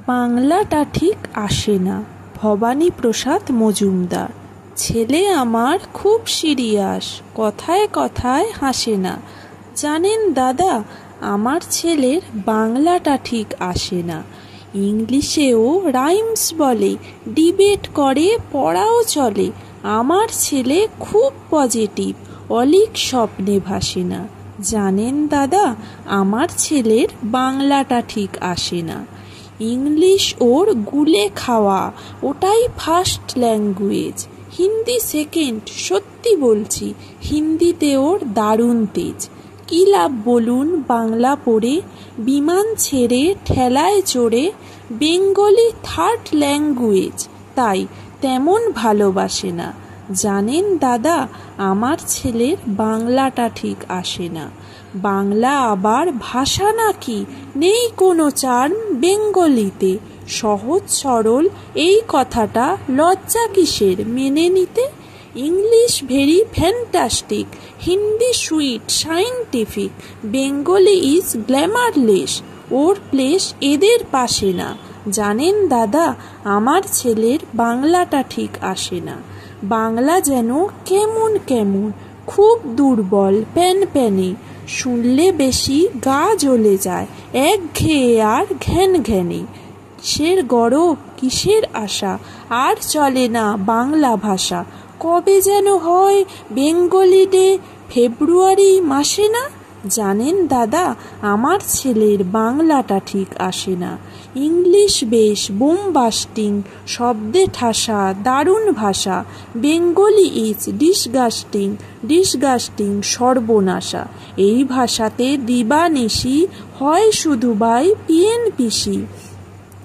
বাংলাটা ঠিক আসে না। ভবানী প্রসাদ মজুমদার। ছেলে আমার খুব সিরিয়াস, কথায় কথায় হাসে না। জানেন দাদা, আমার ছেলের বাংলাটা ঠিক আসে না। ইংলিশেও রাইমস বলে, ডিবেট করে, পড়াও চলে। আমার ছেলে খুব পজিটিভ, অলিক স্বপ্নে ভাসে না। জানেন দাদা, আমার ছেলের বাংলাটা ঠিক আসে না। ইংলিশ ওর গুলে খাওয়া, ওটাই ফার্স্ট ল্যাঙ্গুয়েজ। হিন্দি সেকেন্ড, সত্যি বলছি, হিন্দিতে ওর দারুণ তেজ। কী লাভ বলুন বাংলা পড়ে, বিমান ছেড়ে ঠেলায় চড়ে। বেঙ্গলি থার্ড ল্যাঙ্গুয়েজ, তাই তেমন ভালোবাসে না। জানেন দাদা, আমার ছেলের বাংলাটা ঠিক আসে না। বাংলা আবার ভাষা নাকি, নেই কোনো চার্ম বেঙ্গলিতে। সহজ সরল এই কথাটা লজ্জা কিসের মেনে নিতে। English very fantastic, Hindi sweet scientific, Bengali is glamourless. Or place এদের পাশে না। জানেন দাদা, আমার ছেলের বাংলাটা ঠিক আসে না। বাংলা যেন কেমন কেমন, খুব দুর্বল, প্যানপ্যানে। শুনলে বেশি গা জ্বলে যায়, একঘেয়ে আর ঘ্যান ঘ্যানে। কিসের গরব, কিসের আশা, আর চলে না বাংলা ভাষা। কবে যেন হয় বেঙ্গলি ডে, ফেব্রুয়ারি মাসে না। জানেন দাদা, আমার ছেলের বাংলাটা ঠিক আসে না। ইংলিশ বেশ বোমবাস্টিং, শব্দে ঠাসা, দারুণ ভাষা। বেঙ্গলি ইজ ডিসগাস্টিং, ডিসগাস্টিং, সর্বনাশা। এই ভাষাতে দিবানিশি হয় শুধু বাই পিএনপিসি।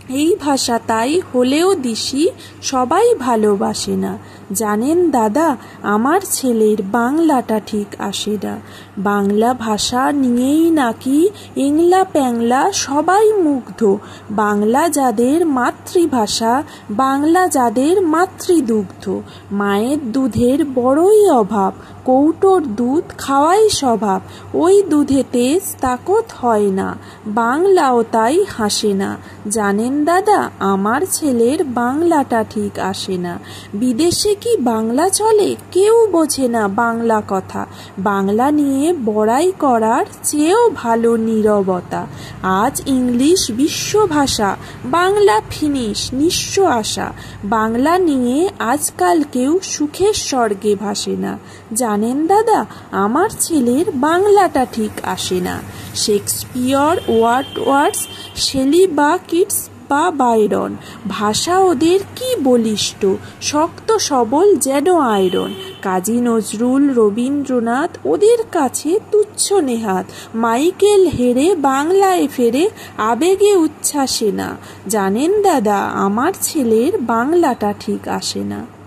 এই ভাষা তাই হলেও দিশি, সবাই ভালোবাসে না। জানেন দাদা, আমার ছেলের বাংলাটা ঠিক আসে না। বাংলা ভাষা নিয়েই নাকি ইংলা প্যাংলা সবাই মুগ্ধ। বাংলা যাদের মাতৃভাষা, বাংলা যাদের মাতৃদুগ্ধ। মায়ের দুধের বড়ই অভাব, কৌটোর দুধ খাওয়াই স্বভাব। ওই দুধে তেজ তাকত হয় না, বাংলাও তাই হাসে না। জানেন দাদা, আমার ছেলের বাংলাটা ঠিক আসে না। বিদেশে কি বাংলা চলে, কেউ বোঝে না বাংলা কথা। বাংলা নিয়ে বড়াই করার চেয়েও ভালো নীরবতা। আজ ইংলিশ বিশ্বভাষা, বাংলা ফিনিশ নিঃস্ব আশা। বাংলা নিয়ে আজকাল কেউ সুখের স্বর্গে ভাসে না। জানেন দাদা, আমার ছেলের বাংলাটা ঠিক আসে না। শেক্সপিয়র, ওয়ার্ডসওয়ার্থ, শেলি বা কিটস বা বাইরন, ভাষা ওদের কি বলিষ্ঠ, শক্ত সবল যেন আয়রন। কাজী নজরুল, রবীন্দ্রনাথ ওদের কাছে তুচ্ছ নেহাত। মাইকেল হেরে বাংলায় ফেরে, আবেগে উচ্ছ্বাসে না। জানেন দাদা, আমার ছেলের বাংলাটা ঠিক আসে না।